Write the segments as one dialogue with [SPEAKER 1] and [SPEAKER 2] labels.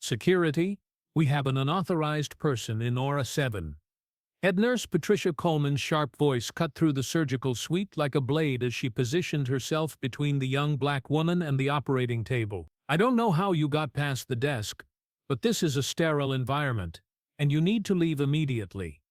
[SPEAKER 1] Security, we have an unauthorized person in Aura 7. Head nurse Patricia Coleman's sharp voice cut through the surgical suite like a blade as she positioned herself between the young black woman and the operating table. I don't know how you got past the desk, but this is a sterile environment, and you need to leave immediately.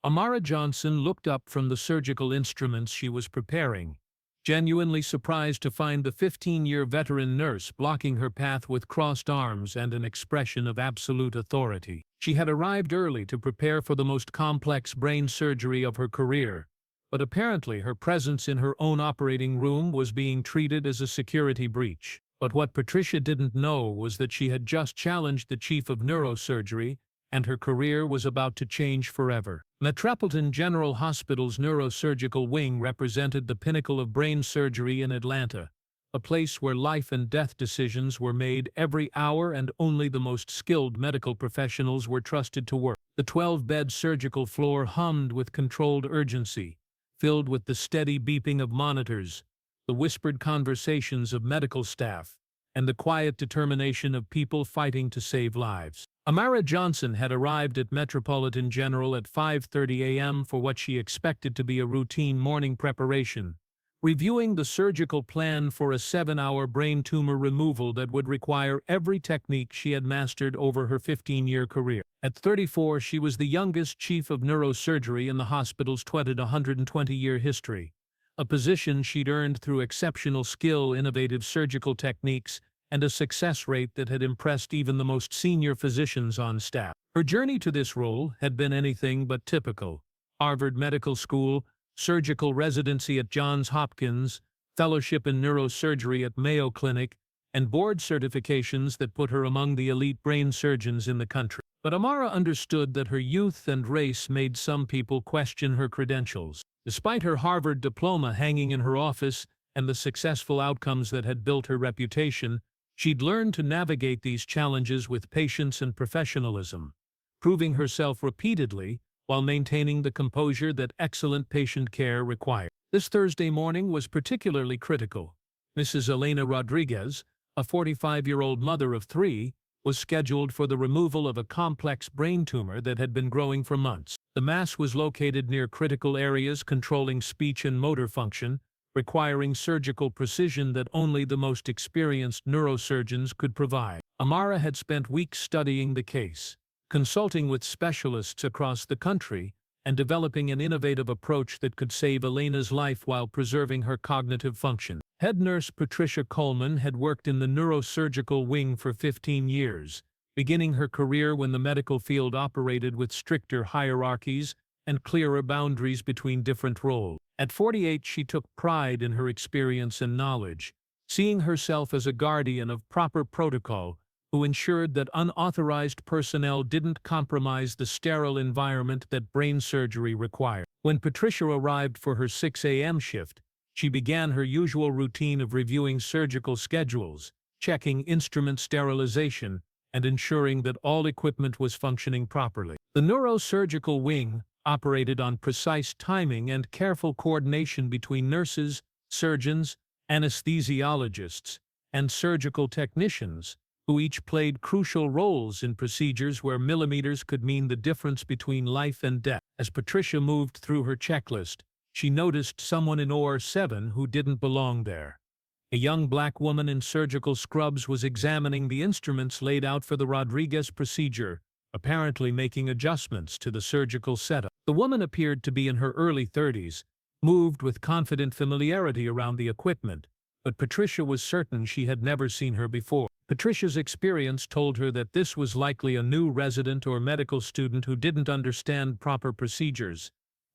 [SPEAKER 1] Amara Johnson looked up from the surgical instruments she was preparing, genuinely surprised to find the 15-year veteran nurse blocking her path with crossed arms and an expression of absolute authority. She had arrived early to prepare for the most complex brain surgery of her career, but apparently her presence in her own operating room was being treated as a security breach. But what Patricia didn't know was that she had just challenged the chief of neurosurgery, and her career was about to change forever. Metropolitan General Hospital's neurosurgical wing represented the pinnacle of brain surgery in Atlanta, a place where life and death decisions were made every hour and only the most skilled medical professionals were trusted to work. The 12-bed surgical floor hummed with controlled urgency, filled with the steady beeping of monitors, the whispered conversations of medical staff, and the quiet determination of people fighting to save lives. Amara Johnson had arrived at Metropolitan General at 5:30 a.m. for what she expected to be a routine morning preparation, reviewing the surgical plan for a 7-hour brain tumor removal that would require every technique she had mastered over her 15-year career. At 34, she was the youngest chief of neurosurgery in the hospital's 120-year history, a position she'd earned through exceptional skill, innovative surgical techniques, and a success rate that had impressed even the most senior physicians on staff. Her journey to this role had been anything but typical. Harvard Medical School, surgical residency at Johns Hopkins, fellowship in neurosurgery at Mayo Clinic, and board certifications that put her among the elite brain surgeons in the country. But Amara understood that her youth and race made some people question her credentials. Despite her Harvard diploma hanging in her office and the successful outcomes that had built her reputation, she'd learned to navigate these challenges with patience and professionalism, proving herself repeatedly while maintaining the composure that excellent patient care required. This Thursday morning was particularly critical. Mrs. Elena Rodriguez, a 45-year-old mother of 3, was scheduled for the removal of a complex brain tumor that had been growing for months. The mass was located near critical areas controlling speech and motor function, requiring surgical precision that only the most experienced neurosurgeons could provide. Amara had spent weeks studying the case, consulting with specialists across the country, and developing an innovative approach that could save Elena's life while preserving her cognitive function. Head nurse Patricia Coleman had worked in the neurosurgical wing for 15 years, beginning her career when the medical field operated with stricter hierarchies and clearer boundaries between different roles. At 48, she took pride in her experience and knowledge, seeing herself as a guardian of proper protocol who ensured that unauthorized personnel didn't compromise the sterile environment that brain surgery required. When Patricia arrived for her 6 a.m. shift, she began her usual routine of reviewing surgical schedules, checking instrument sterilization, and ensuring that all equipment was functioning properly. The neurosurgical wing operated on precise timing and careful coordination between nurses, surgeons, anesthesiologists, and surgical technicians, who each played crucial roles in procedures where millimeters could mean the difference between life and death. As Patricia moved through her checklist, she noticed someone in OR 7 who didn't belong there. A young black woman in surgical scrubs was examining the instruments laid out for the Rodriguez procedure, apparently making adjustments to the surgical setup. The woman appeared to be in her early 30s, moved with confident familiarity around the equipment, but Patricia was certain she had never seen her before. Patricia's experience told her that this was likely a new resident or medical student who didn't understand proper procedures,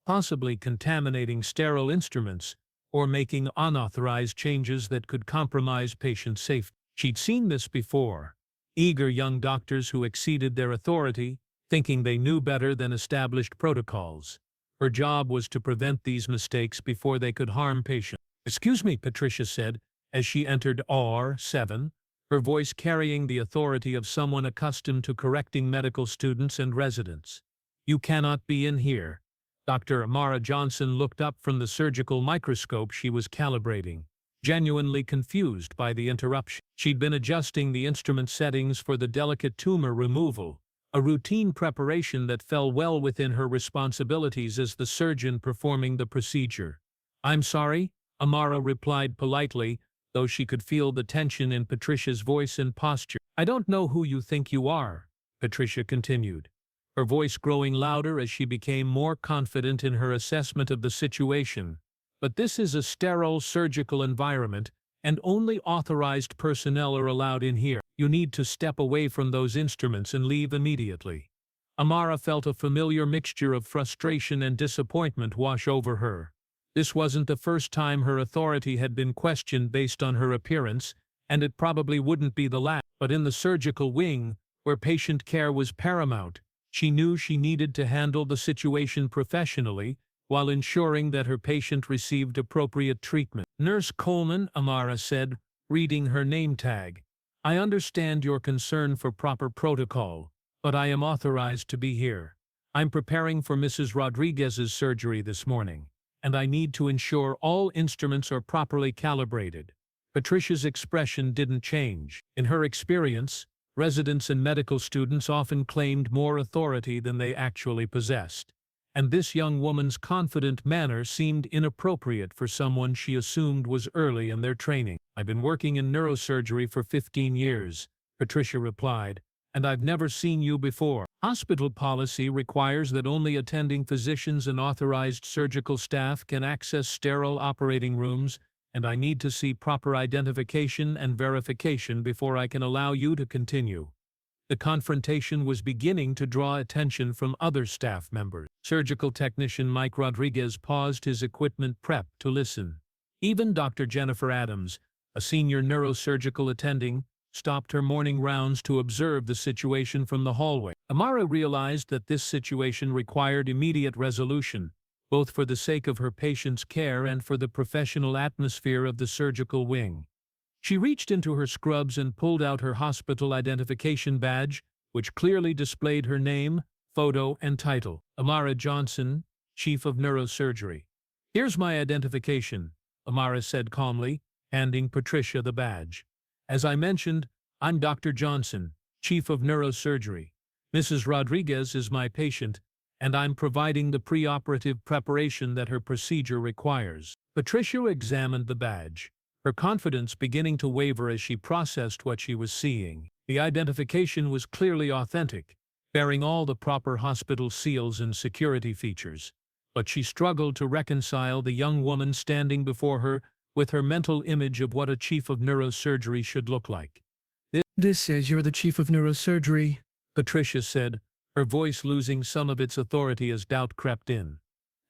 [SPEAKER 1] possibly contaminating sterile instruments or making unauthorized changes that could compromise patient safety. She'd seen this before. Eager young doctors who exceeded their authority, thinking they knew better than established protocols. Her job was to prevent these mistakes before they could harm patients. "Excuse me," Patricia said, as she entered OR 7, her voice carrying the authority of someone accustomed to correcting medical students and residents. "You cannot be in here." Dr. Amara Johnson looked up from the surgical microscope she was calibrating. genuinely confused by the interruption. She'd been adjusting the instrument settings for the delicate tumor removal, a routine preparation that fell well within her responsibilities as the surgeon performing the procedure. "I'm sorry," Amara replied politely, though she could feel the tension in Patricia's voice and posture. "I don't know who you think you are," Patricia continued, her voice growing louder as she became more confident in her assessment of the situation. "But this is a sterile surgical environment, and only authorized personnel are allowed in here. You need to step away from those instruments and leave immediately." Amara felt a familiar mixture of frustration and disappointment wash over her. This wasn't the first time her authority had been questioned based on her appearance, and it probably wouldn't be the last. But in the surgical wing, where patient care was paramount, she knew she needed to handle the situation professionally while ensuring that her patient received appropriate treatment. "Nurse Coleman," Amara said, reading her name tag. "I understand your concern for proper protocol, but I am authorized to be here. I'm preparing for Mrs. Rodriguez's surgery this morning, and I need to ensure all instruments are properly calibrated." Patricia's expression didn't change. In her experience, residents and medical students often claimed more authority than they actually possessed, and this young woman's confident manner seemed inappropriate for someone she assumed was early in their training. "I've been working in neurosurgery for 15 years, Patricia replied, "and I've never seen you before. Hospital policy requires that only attending physicians and authorized surgical staff can access sterile operating rooms, and I need to see proper identification and verification before I can allow you to continue." The confrontation was beginning to draw attention from other staff members. Surgical technician Mike Rodriguez paused his equipment prep to listen. Even Dr. Jennifer Adams, a senior neurosurgical attending, stopped her morning rounds to observe the situation from the hallway. Amara realized that this situation required immediate resolution, both for the sake of her patient's care and for the professional atmosphere of the surgical wing. She reached into her scrubs and pulled out her hospital identification badge, which clearly displayed her name, photo, and title. "Amara Johnson, Chief of Neurosurgery." "Here's my identification," Amara said calmly, handing Patricia the badge. "As I mentioned, I'm Dr. Johnson, Chief of Neurosurgery. Mrs. Rodriguez is my patient, and I'm providing the preoperative preparation that her procedure requires." Patricia examined the badge, her confidence beginning to waver as she processed what she was seeing. The identification was clearly authentic, bearing all the proper hospital seals and security features, but she struggled to reconcile the young woman standing before her with her mental image of what a chief of neurosurgery should look like. "This says you're the chief of neurosurgery," Patricia said, her voice losing some of its authority as doubt crept in.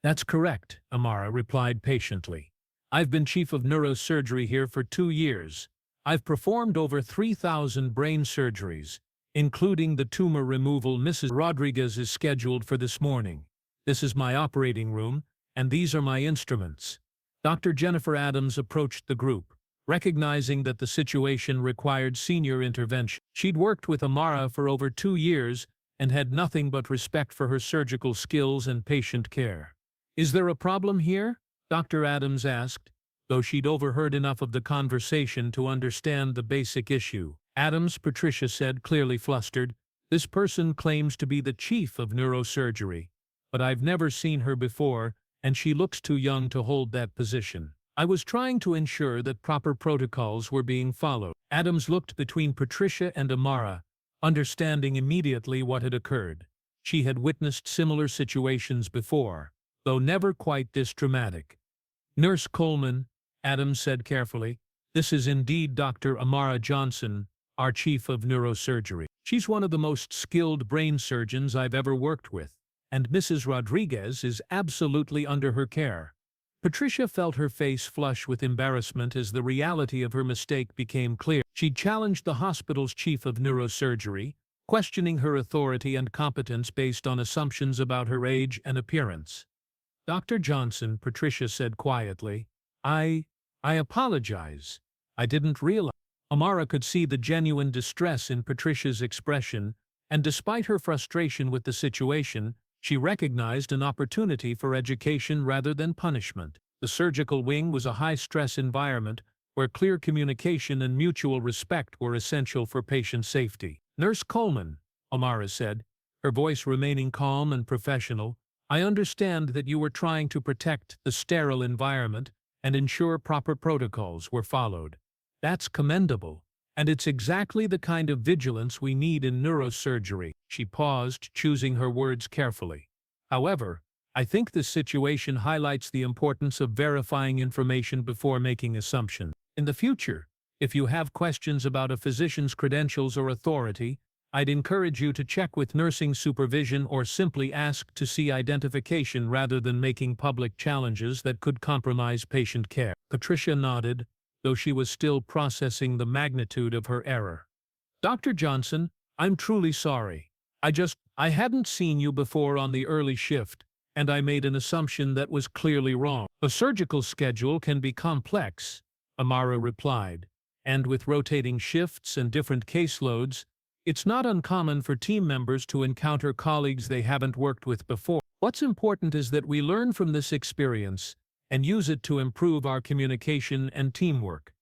[SPEAKER 1] "That's correct," Amara replied patiently. "I've been chief of neurosurgery here for 2 years. I've performed over 3,000 brain surgeries, including the tumor removal Mrs. Rodriguez is scheduled for this morning. This is my operating room, and these are my instruments." Dr. Jennifer Adams approached the group, recognizing that the situation required senior intervention. She'd worked with Amara for over 2 years and had nothing but respect for her surgical skills and patient care. "Is there a problem here?" Dr. Adams asked, though she'd overheard enough of the conversation to understand the basic issue. "Adams," Patricia said, clearly flustered, "this person claims to be the chief of neurosurgery, but I've never seen her before, and she looks too young to hold that position. I was trying to ensure that proper protocols were being followed." Adams looked between Patricia and Amara, understanding immediately what had occurred. She had witnessed similar situations before, though never quite this dramatic. "Nurse Coleman," Adams said carefully, "this is indeed Dr. Amara Johnson, our chief of neurosurgery. She's one of the most skilled brain surgeons I've ever worked with, and Mrs. Rodriguez is absolutely under her care." Patricia felt her face flush with embarrassment as the reality of her mistake became clear. She challenged the hospital's chief of neurosurgery, questioning her authority and competence based on assumptions about her age and appearance. "Dr. Johnson," Patricia said quietly, I apologize. I didn't realize." Amara could see the genuine distress in Patricia's expression, and despite her frustration with the situation, she recognized an opportunity for education rather than punishment. The surgical wing was a high-stress environment where clear communication and mutual respect were essential for patient safety. "Nurse Coleman," Amara said, her voice remaining calm and professional, "I understand that you were trying to protect the sterile environment and ensure proper protocols were followed. That's commendable, and it's exactly the kind of vigilance we need in neurosurgery." She paused, choosing her words carefully. "However, I think this situation highlights the importance of verifying information before making assumptions. In the future, if you have questions about a physician's credentials or authority, I'd encourage you to check with nursing supervision or simply ask to see identification rather than making public challenges that could compromise patient care." Patricia nodded, though she was still processing the magnitude of her error. "Dr. Johnson, I'm truly sorry. I hadn't seen you before on the early shift, and I made an assumption that was clearly wrong." "A surgical schedule can be complex," Amara replied, "and with rotating shifts and different caseloads, it's not uncommon for team members to encounter colleagues they haven't worked with before. What's important is that we learn from this experience and use it to improve our communication and teamwork."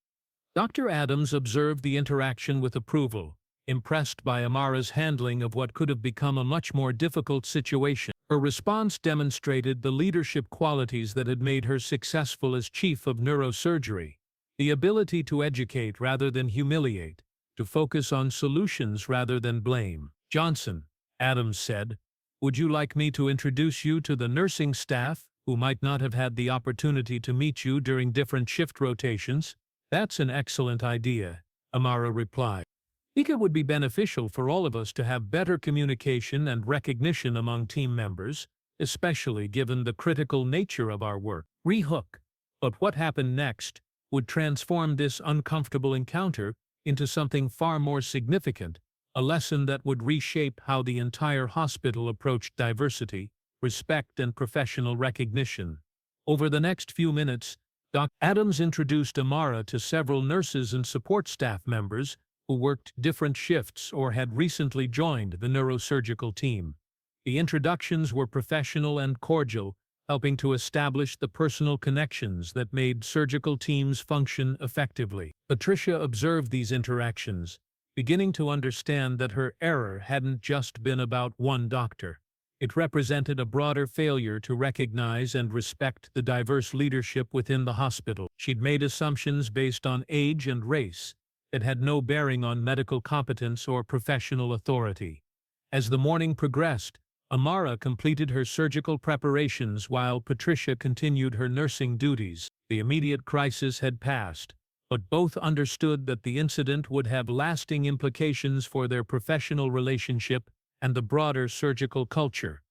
[SPEAKER 1] Dr. Adams observed the interaction with approval, impressed by Amara's handling of what could have become a much more difficult situation. Her response demonstrated the leadership qualities that had made her successful as chief of neurosurgery: the ability to educate rather than humiliate, to focus on solutions rather than blame. "Johnson," Adams said, "would you like me to introduce you to the nursing staff who might not have had the opportunity to meet you during different shift rotations?" "That's an excellent idea," Amara replied. "I think it would be beneficial for all of us to have better communication and recognition among team members, especially given the critical nature of our work." Rehook. But what happened next would transform this uncomfortable encounter into something far more significant, a lesson that would reshape how the entire hospital approached diversity, respect, and professional recognition. Over the next few minutes, Dr. Adams introduced Amara to several nurses and support staff members who worked different shifts or had recently joined the neurosurgical team. The introductions were professional and cordial, helping to establish the personal connections that made surgical teams function effectively. Patricia observed these interactions, beginning to understand that her error hadn't just been about one doctor. It represented a broader failure to recognize and respect the diverse leadership within the hospital. She'd made assumptions based on age and race that had no bearing on medical competence or professional authority. As the morning progressed, Amara completed her surgical preparations while Patricia continued her nursing duties. The immediate crisis had passed, but both understood that the incident would have lasting implications for their professional relationship and the broader surgical culture.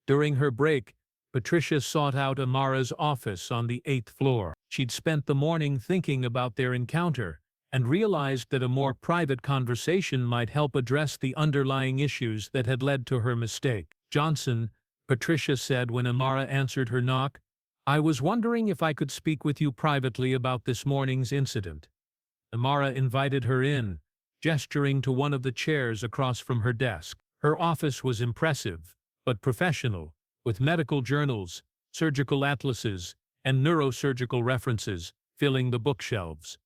[SPEAKER 1] During her break, Patricia sought out Amara's office on the 8th floor. She'd spent the morning thinking about their encounter and realized that a more private conversation might help address the underlying issues that had led to her mistake. "Johnson," Patricia said when Amara answered her knock, "I was wondering if I could speak with you privately about this morning's incident." Amara invited her in, gesturing to one of the chairs across from her desk. Her office was impressive, but professional, with medical journals, surgical atlases, and neurosurgical references filling the bookshelves.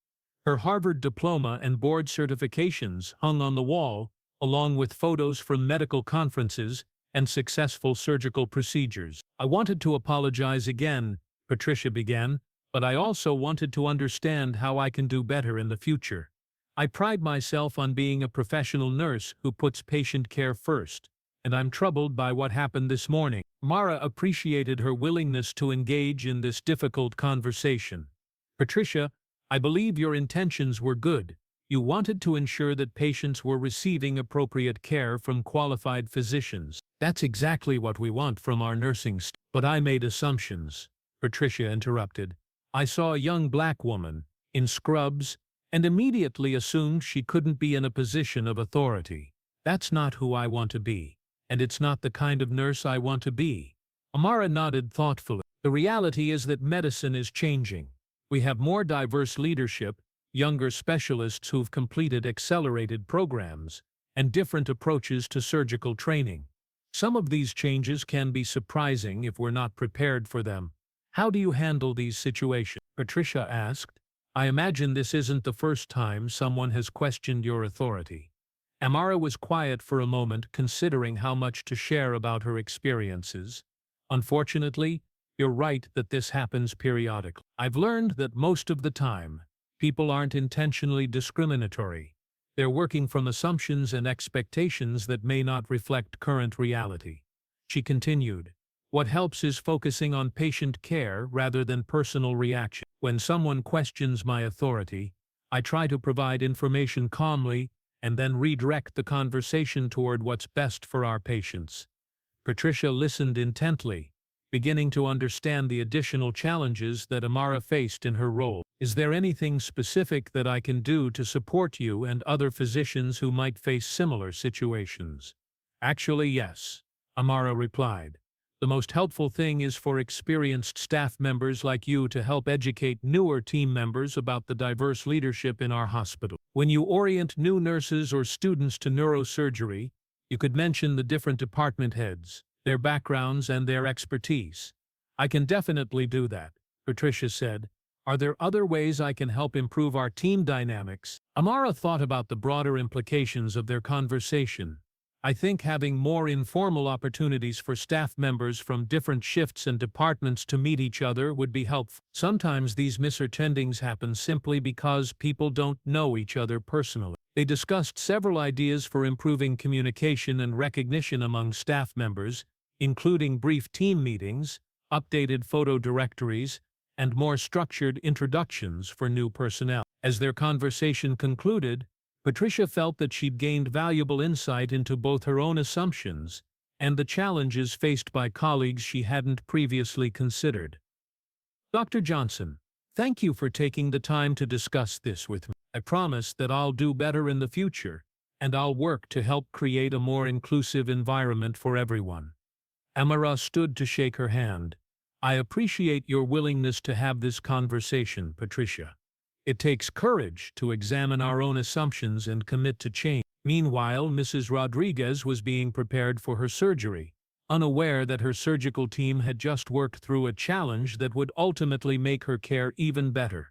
[SPEAKER 1] Her Harvard diploma and board certifications hung on the wall, along with photos from medical conferences and successful surgical procedures. "I wanted to apologize again," Patricia began, "but I also wanted to understand how I can do better in the future. I pride myself on being a professional nurse who puts patient care first, and I'm troubled by what happened this morning." Amara appreciated her willingness to engage in this difficult conversation. "Patricia, I believe your intentions were good. You wanted to ensure that patients were receiving appropriate care from qualified physicians. That's exactly what we want from our nursing staff." "But I made assumptions," Patricia interrupted. "I saw a young black woman, in scrubs, and immediately assumed she couldn't be in a position of authority. That's not who I want to be, and it's not the kind of nurse I want to be." Amara nodded thoughtfully. "The reality is that medicine is changing. We have more diverse leadership, younger specialists who've completed accelerated programs, and different approaches to surgical training. Some of these changes can be surprising if we're not prepared for them. How do you handle these situations?" Patricia asked. I imagine this isn't the first time someone has questioned your authority. Amara was quiet for a moment, considering how much to share about her experiences. Unfortunately, you're right that this happens periodically. I've learned that most of the time, people aren't intentionally discriminatory. They're working from assumptions and expectations that may not reflect current reality. She continued, "What helps is focusing on patient care rather than personal reaction. When someone questions my authority, I try to provide information calmly and then redirect the conversation toward what's best for our patients." Patricia listened intently, beginning to understand the additional challenges that Amara faced in her role. "Is there anything specific that I can do to support you and other physicians who might face similar situations?" "Actually, yes," Amara replied. "The most helpful thing is for experienced staff members like you to help educate newer team members about the diverse leadership in our hospital. When you orient new nurses or students to neurosurgery, you could mention the different department heads, their backgrounds, and their expertise." "I can definitely do that," Patricia said. "Are there other ways I can help improve our team dynamics?" Amara thought about the broader implications of their conversation. "I think having more informal opportunities for staff members from different shifts and departments to meet each other would be helpful. Sometimes these misunderstandings happen simply because people don't know each other personally." They discussed several ideas for improving communication and recognition among staff members, including brief team meetings, updated photo directories, and more structured introductions for new personnel. As their conversation concluded, Patricia felt that she'd gained valuable insight into both her own assumptions and the challenges faced by colleagues she hadn't previously considered. "Dr. Johnson, thank you for taking the time to discuss this with me. I promise that I'll do better in the future, and I'll work to help create a more inclusive environment for everyone." Amara stood to shake her hand. "I appreciate your willingness to have this conversation, Patricia. It takes courage to examine our own assumptions and commit to change." Meanwhile, Mrs. Rodriguez was being prepared for her surgery, unaware that her surgical team had just worked through a challenge that would ultimately make her care even better.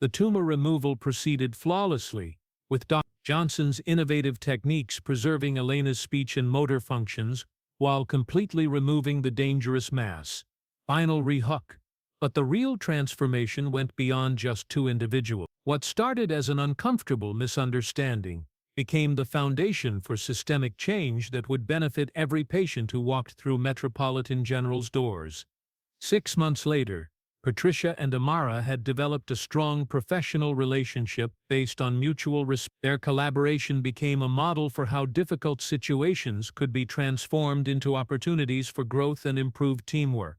[SPEAKER 1] The tumor removal proceeded flawlessly, with Dr. Johnson's innovative techniques preserving Elena's speech and motor functions while completely removing the dangerous mass. Final rehook. But the real transformation went beyond just two individuals. What started as an uncomfortable misunderstanding became the foundation for systemic change that would benefit every patient who walked through Metropolitan General's doors. 6 months later, Patricia and Amara had developed a strong professional relationship based on mutual respect. Their collaboration became a model for how difficult situations could be transformed into opportunities for growth and improved teamwork.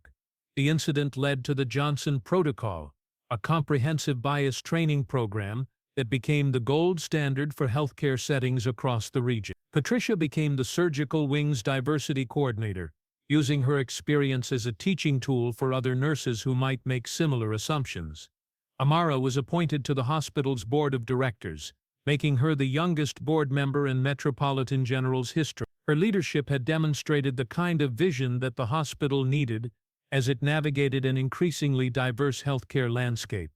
[SPEAKER 1] The incident led to the Johnson Protocol, a comprehensive bias training program that became the gold standard for healthcare settings across the region. Patricia became the surgical wing's diversity coordinator, using her experience as a teaching tool for other nurses who might make similar assumptions. Amara was appointed to the hospital's board of directors, making her the youngest board member in Metropolitan General's history. Her leadership had demonstrated the kind of vision that the hospital needed as it navigated an increasingly diverse healthcare landscape.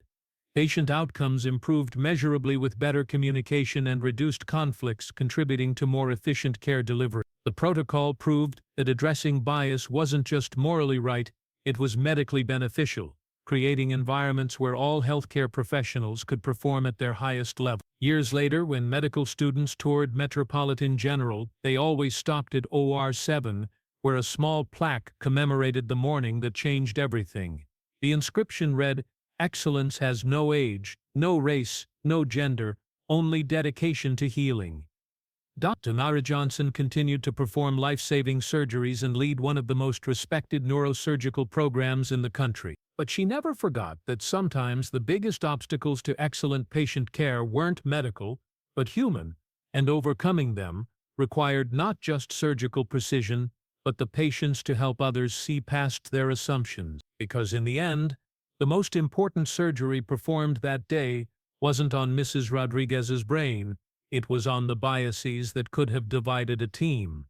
[SPEAKER 1] Patient outcomes improved measurably with better communication and reduced conflicts, contributing to more efficient care delivery. The protocol proved that addressing bias wasn't just morally right, it was medically beneficial, creating environments where all healthcare professionals could perform at their highest level. Years later, when medical students toured Metropolitan General, they always stopped at OR 7, where a small plaque commemorated the morning that changed everything. The inscription read, "Excellence has no age, no race, no gender, only dedication to healing." Dr. Amara Johnson continued to perform life-saving surgeries and lead one of the most respected neurosurgical programs in the country. But she never forgot that sometimes the biggest obstacles to excellent patient care weren't medical, but human, and overcoming them required not just surgical precision, but the patience to help others see past their assumptions. Because in the end, the most important surgery performed that day wasn't on Mrs. Rodriguez's brain, it was on the biases that could have divided a team.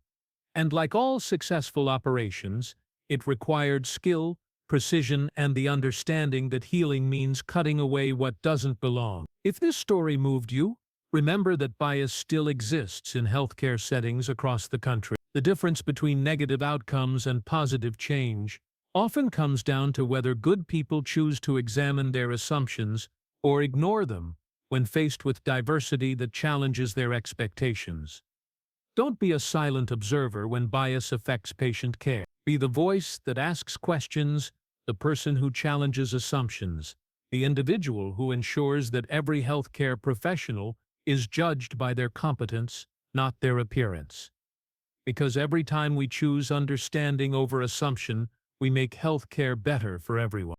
[SPEAKER 1] And like all successful operations, it required skill, precision, and the understanding that healing means cutting away what doesn't belong. If this story moved you, remember that bias still exists in healthcare settings across the country. The difference between negative outcomes and positive change often comes down to whether good people choose to examine their assumptions or ignore them when faced with diversity that challenges their expectations. Don't be a silent observer when bias affects patient care. Be the voice that asks questions, the person who challenges assumptions, the individual who ensures that every healthcare professional is judged by their competence, not their appearance. Because every time we choose understanding over assumption, we make healthcare better for everyone.